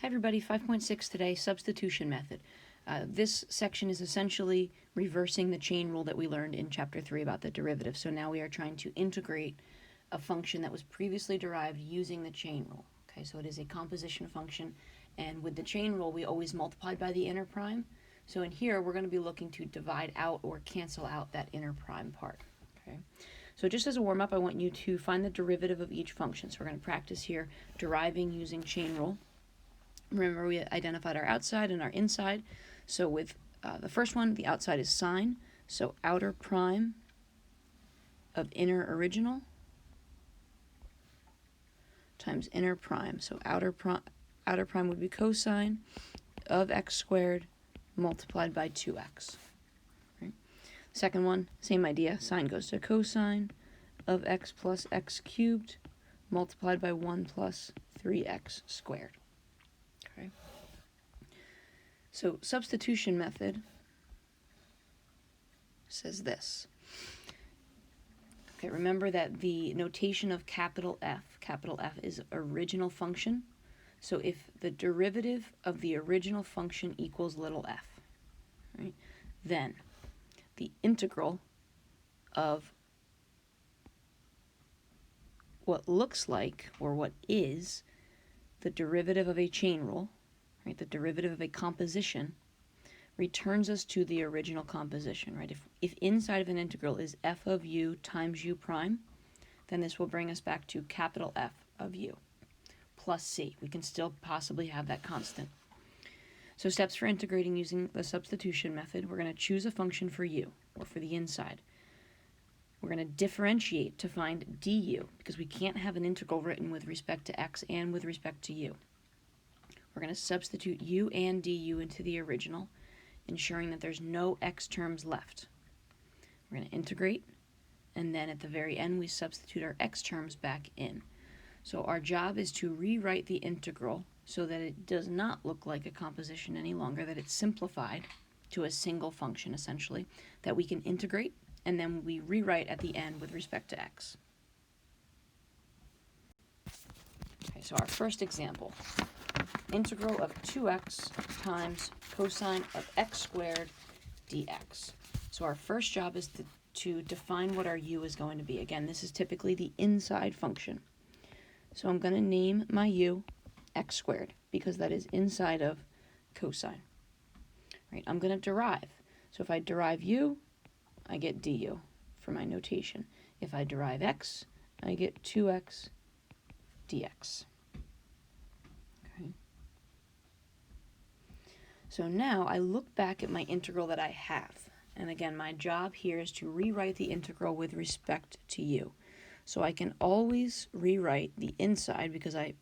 Hi everybody, 5.6 today, substitution method. This section is essentially reversing the chain rule that we learned in chapter 3 about the derivative. So now we are trying to integrate a function that was previously derived using the chain rule. Okay, so it is a composition function, and with the chain rule we always multiplied by the inner prime. So in here we're going to be looking to divide out or cancel out that inner prime part. Okay. So just as a warm-up, I want you to find the derivative of each function. So we're going to practice here deriving using chain rule. Remember, we identified our outside and our inside. So with the first one, the outside is sine. So outer prime of inner original times inner prime. So outer prime would be cosine of x squared multiplied by 2x. Right? Second one, same idea. Sine goes to cosine of x plus x cubed multiplied by 1 plus 3x squared. Okay. So substitution method says this. Okay, remember that the notation of capital F is original function. So if the derivative of the original function equals little f, right, then the integral of what looks like, or what is, the derivative of a chain rule, right, the derivative of a composition, returns us to the original composition, right? If inside of an integral is f of u times u prime, then this will bring us back to capital F of u plus c. We can still possibly have that constant. So steps for integrating using the substitution method: we're going to choose a function for u, or for the inside. We're going to differentiate to find du, because we can't have an integral written with respect to x and with respect to u. We're going to substitute u and du into the original, ensuring that there's no x terms left. We're going to integrate, and then at the very end we substitute our x terms back in. So our job is to rewrite the integral so that it does not look like a composition any longer, that it's simplified to a single function essentially, that we can integrate, and then we rewrite at the end with respect to x. Okay, so our first example, integral of 2x times cosine of x squared dx. So our first job is to define what our u is going to be. Again, this is typically the inside function. So I'm going to name my u x squared, because that is inside of cosine. Right? I'm going to derive. So if I derive u, I get du for my notation. If I derive x, I get 2x dx. Okay. So now I look back at my integral that I have. And again, my job here is to rewrite the integral with respect to u. So I can always rewrite the inside, because I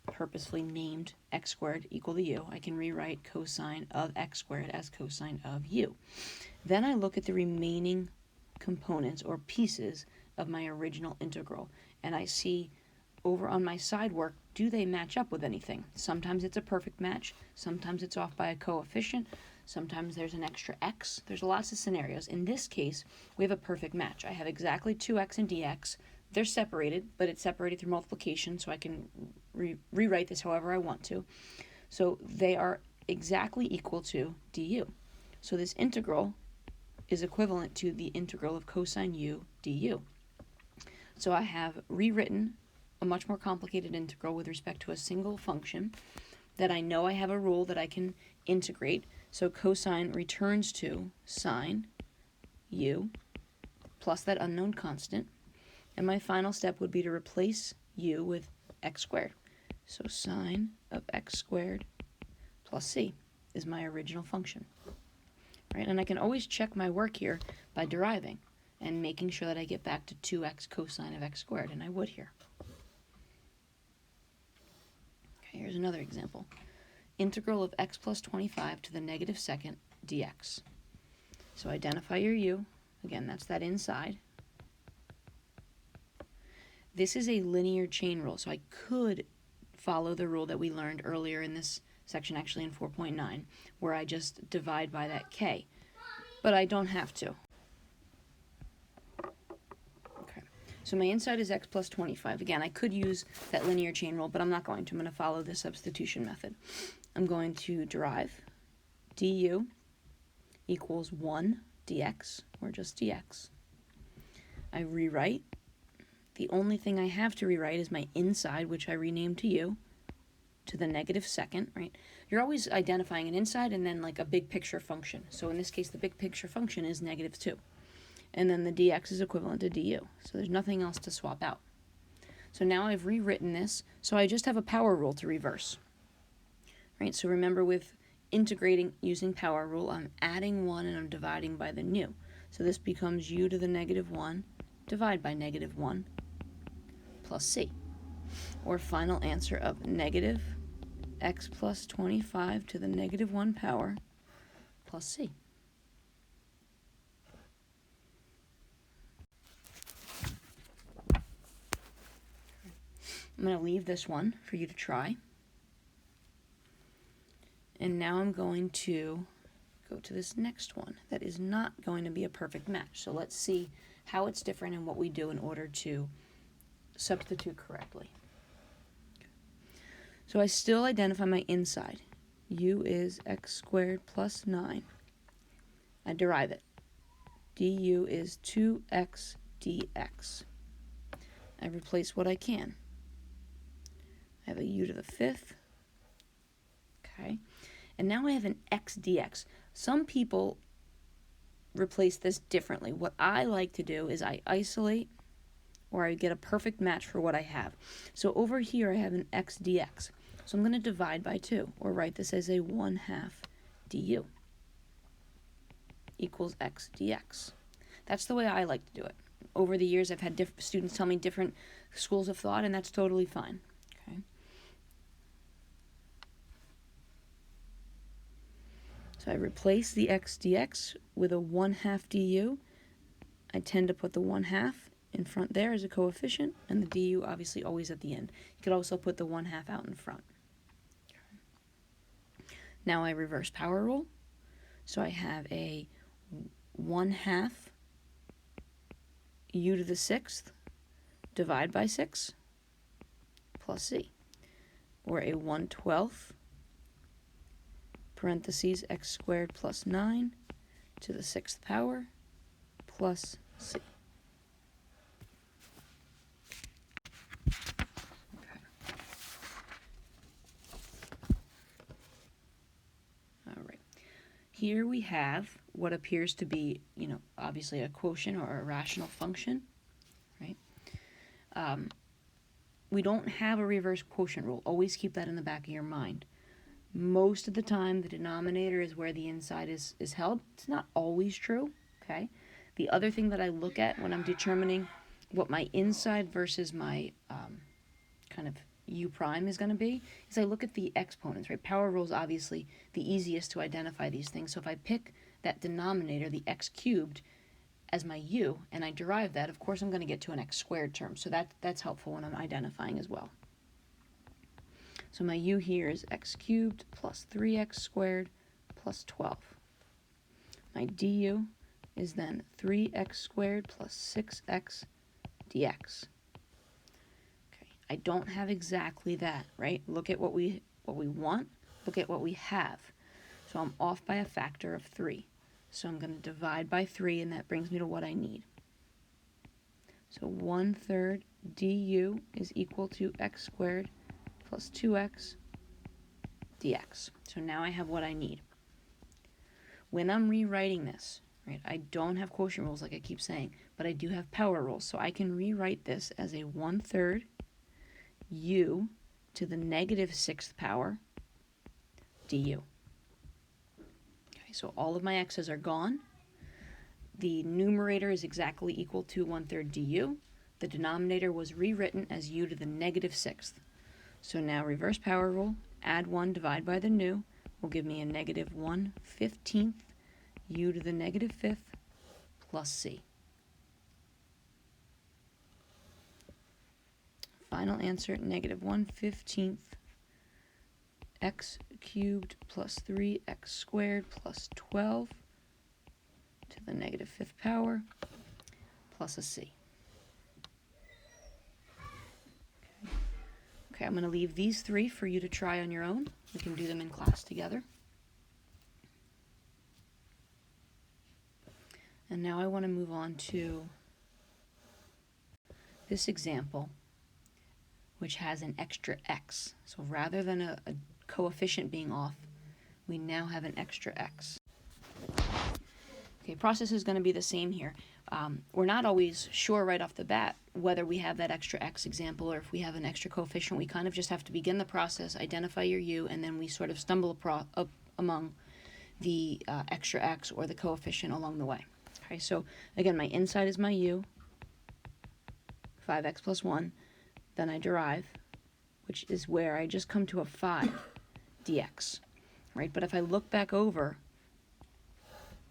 purposefully named x squared equal to u. I can rewrite cosine of x squared as cosine of u. Then I look at the remaining components or pieces of my original integral, and I see over on my side work, do they match up with anything? Sometimes it's a perfect match, sometimes it's off by a coefficient, sometimes there's an extra x. There's lots of scenarios. In this case, we have a perfect match. I have exactly 2x and dx. They're separated, but it's separated through multiplication, so I can rewrite this however I want to. So they are exactly equal to du. So this integral is equivalent to the integral of cosine u du. So I have rewritten a much more complicated integral with respect to a single function that I know I have a rule that I can integrate. So cosine returns to sine u plus that unknown constant. And my final step would be to replace u with x squared. So sine of x squared plus c is my original function. Right? And I can always check my work here by deriving and making sure that I get back to 2x cosine of x squared, and I would here. Okay, here's another example. Integral of x plus 25 to the negative second dx. So identify your u. Again, that's that inside. This is a linear chain rule, so I could follow the rule that we learned earlier in this section, actually in 4.9, where I just divide by that k, but I don't have to. Okay, So my inside is x plus 25. Again, I could use that linear chain rule, but I'm not going to. I'm going to follow the substitution method. I'm going to derive du equals 1 dx, or just dx. I rewrite. The only thing I have to rewrite is my inside, which I renamed to u, to the negative second, right? You're always identifying an inside and then like a big picture function. So in this case, the big picture function is negative 2. And then the dx is equivalent to du. So there's nothing else to swap out. So now I've rewritten this, so I just have a power rule to reverse. Right? So remember, with integrating using power rule, I'm adding 1 and I'm dividing by the nu. So this becomes u to the negative 1 divided by negative 1 plus c. Or final answer of negative x plus 25 to the negative 1 power plus c. I'm going to leave this one for you to try. And now I'm going to go to this next one that is not going to be a perfect match. So let's see how it's different and what we do in order to substitute correctly. So I still identify my inside. U is x squared plus 9. I derive it. Du is 2x dx. I replace what I can. I have a u to the 5th. Okay. And now I have an x dx. Some people replace this differently. What I like to do is I isolate, or I get a perfect match for what I have. So over here I have an x dx. So I'm going to divide by 2, or write this as a 1/2 du equals x dx. That's the way I like to do it. Over the years I've had students tell me different schools of thought, and that's totally fine. Okay. So I replace the x dx with a 1/2 du. I tend to put the 1/2 in front there as a coefficient, and the du obviously always at the end. You could also put the 1/2 out in front. Now I reverse power rule. So I have a 1/2 u to the 6th divide by 6 plus c, or a 1/12 parentheses x squared plus 9 to the 6th power plus c. Okay. All right. Here we have what appears to be, obviously a quotient or a rational function, right? We don't have a reverse quotient rule. Always keep that in the back of your mind. Most of the time, the denominator is where the inside is held. It's not always true, okay? The other thing that I look at when I'm determining what my inside versus my kind of u prime is going to be is I look at the exponents, right? Power rule is obviously the easiest to identify these things. So if I pick that denominator, the x cubed, as my u, and I derive that, of course I'm going to get to an x squared term. So that's helpful when I'm identifying as well. So my u here is x cubed plus 3x squared plus 12. My du is then 3x squared plus 6x dx. Okay, I don't have exactly that, right? Look at what we want, look at what we have. So I'm off by a factor of 3. So I'm going to divide by 3, and that brings me to what I need. So 1/3 du is equal to x squared plus 2x dx. So now I have what I need. When I'm rewriting this, right, I don't have quotient rules like I keep saying, but I do have power rules. So I can rewrite this as a 1/3 u to the negative 6th power du. Okay, so all of my x's are gone. The numerator is exactly equal to 1/3 du. The denominator was rewritten as u to the negative 6th. So now reverse power rule, add 1, divide by the nu, will give me a negative 1/15 u to the negative 5th plus c. Final answer, negative 1/15 x cubed plus 3x squared plus 12 to the negative 5th power plus a c. Okay, I'm going to leave these three for you to try on your own. We can do them in class together. And now I want to move on to this example, which has an extra x. So rather than a coefficient being off, we now have an extra x. Okay, process is going to be the same here. We're not always sure right off the bat whether we have that extra x example or if we have an extra coefficient. We kind of just have to begin the process, identify your u, and then we sort of stumble up among the extra x or the coefficient along the way. Okay, so again, my inside is my u, 5x plus 1. Then I derive, which is where I just come to a 5 dx, right? But if I look back over,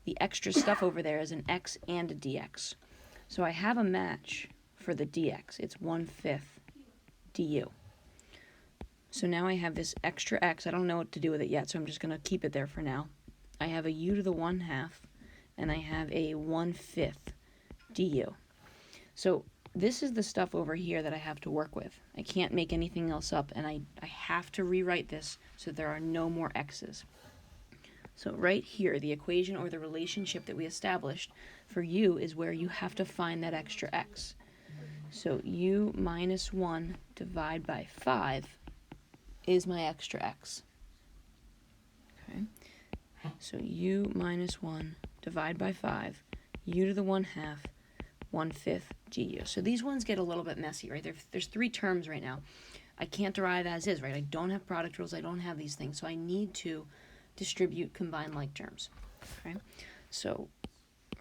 the extra stuff over there is an x and a dx. So I have a match for the dx. It's 1/5 du. So now I have this extra x. I don't know what to do with it yet, so I'm just going to keep it there for now. I have a u to the 1/2, and I have a 1/5 du. So this is the stuff over here that I have to work with. I can't make anything else up, and I have to rewrite this so there are no more x's. So right here, the equation or the relationship that we established for u is where you have to find that extra x. So u minus 1 divided by 5 is my extra x. Okay. So u minus 1 divided by 5, u to the 1/2, 1/5 du. So these ones get a little bit messy, right? There's three terms right now. I can't derive as is, right? I don't have product rules. I don't have these things. So I need to distribute combined like terms. Okay. So,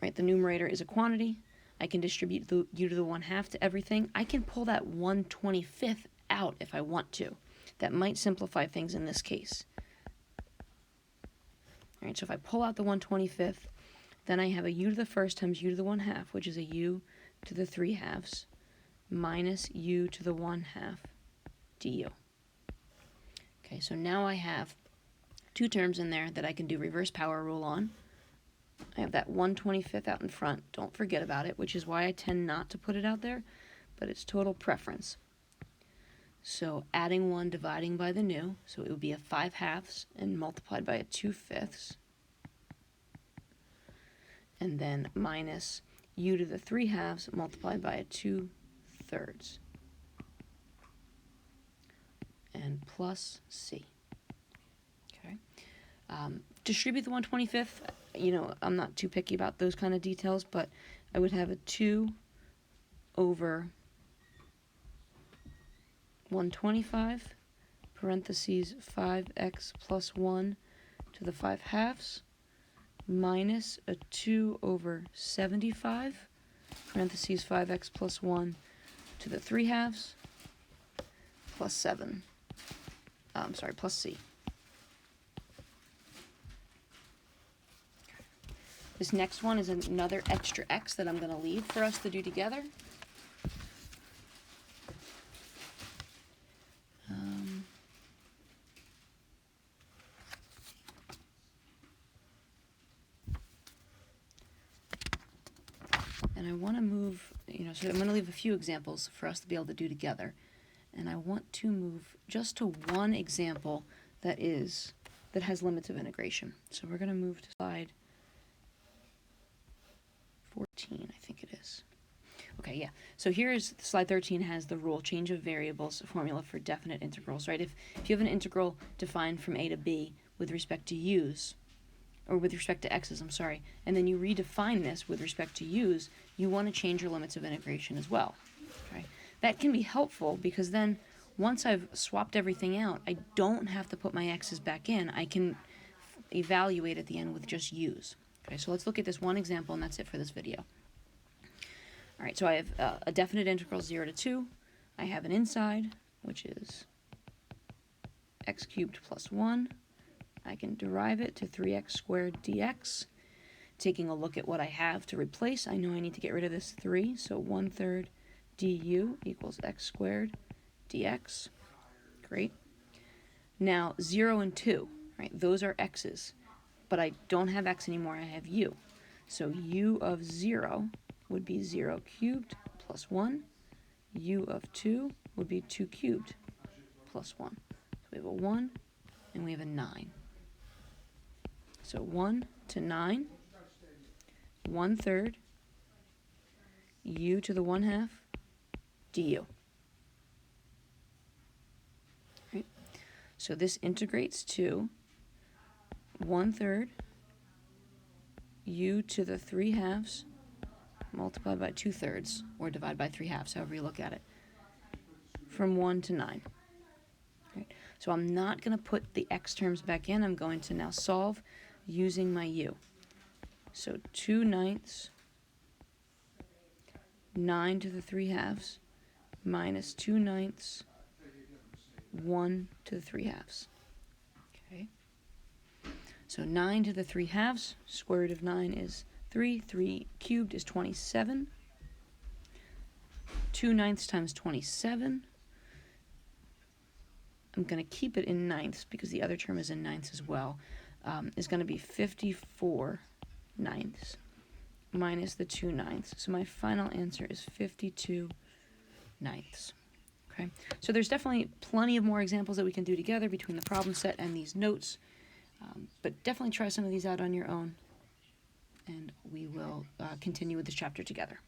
right, the numerator is a quantity. I can distribute the u to the 1/2 to everything. I can pull that 1/25 out if I want to. That might simplify things in this case. All right, so if I pull out the 1/25, then I have a u to the first times u to the 1/2, which is a u to the 3/2 minus u to the 1/2 du. Okay, so now I have two terms in there that I can do reverse power rule on. I have that 1/25 out in front. Don't forget about it, which is why I tend not to put it out there, but it's total preference. So adding 1, dividing by the new, so it would be a 5/2 and multiplied by a 2/5. And then minus u to the 3/2 multiplied by a 2/3. And plus c. Okay. Distribute the 1/25. You know, I'm not too picky about those kind of details, but I would have a 2 over 125, parentheses 5x plus 1 to the 5/2, minus a 2 over 75, parentheses 5x plus 1 to the 3/2, plus 7. Plus c. This next one is another extra x that I'm going to leave for us to do together. And I want to move, so I'm going to leave a few examples for us to be able to do together. And I want to move just to one example that has limits of integration. So we're going to move to slide 14, I think it is. Okay, yeah. So here's slide 13 has the rule change of variables formula for definite integrals, right? If you have an integral defined from a to b with respect to u's, or with respect to x's, I'm sorry, and then you redefine this with respect to u's, you want to change your limits of integration as well. Okay? That can be helpful because then once I've swapped everything out, I don't have to put my x's back in. I can evaluate at the end with just u's. Okay, so let's look at this one example, and that's it for this video. All right, so I have a definite integral 0 to 2. I have an inside, which is x cubed plus 1. I can derive it to 3x squared dx. Taking a look at what I have to replace, I know I need to get rid of this 3, so 1/3 du equals x squared dx. Great. Now, 0 and 2, right? Those are x's, but I don't have x anymore, I have u. So u of 0 would be 0 cubed plus 1. U of 2 would be 2 cubed. plus 1. So we have a 1 and we have a 9. So 1 to 9, 1/3, u to the 1/2 du. Right? So this integrates to 1/3 u to the 3/2 multiplied by 2/3, or divide by 3/2, however you look at it, from 1 to 9. Right? So I'm not going to put the x terms back in. I'm going to now solve using my u. So 2/9 9 to the 3/2 minus 2/9 1 to the 3/2. Okay. So 9 to the 3/2, square root of 9 is 3. 3 cubed is 27. 2/9 times 27. I'm going to keep it in ninths because the other term is in ninths as well. Is going to be 54 ninths minus the 2/9. So my final answer is 52 ninths. Okay, so there's definitely plenty of more examples that we can do together between the problem set and these notes, but definitely try some of these out on your own, and we will continue with this chapter together.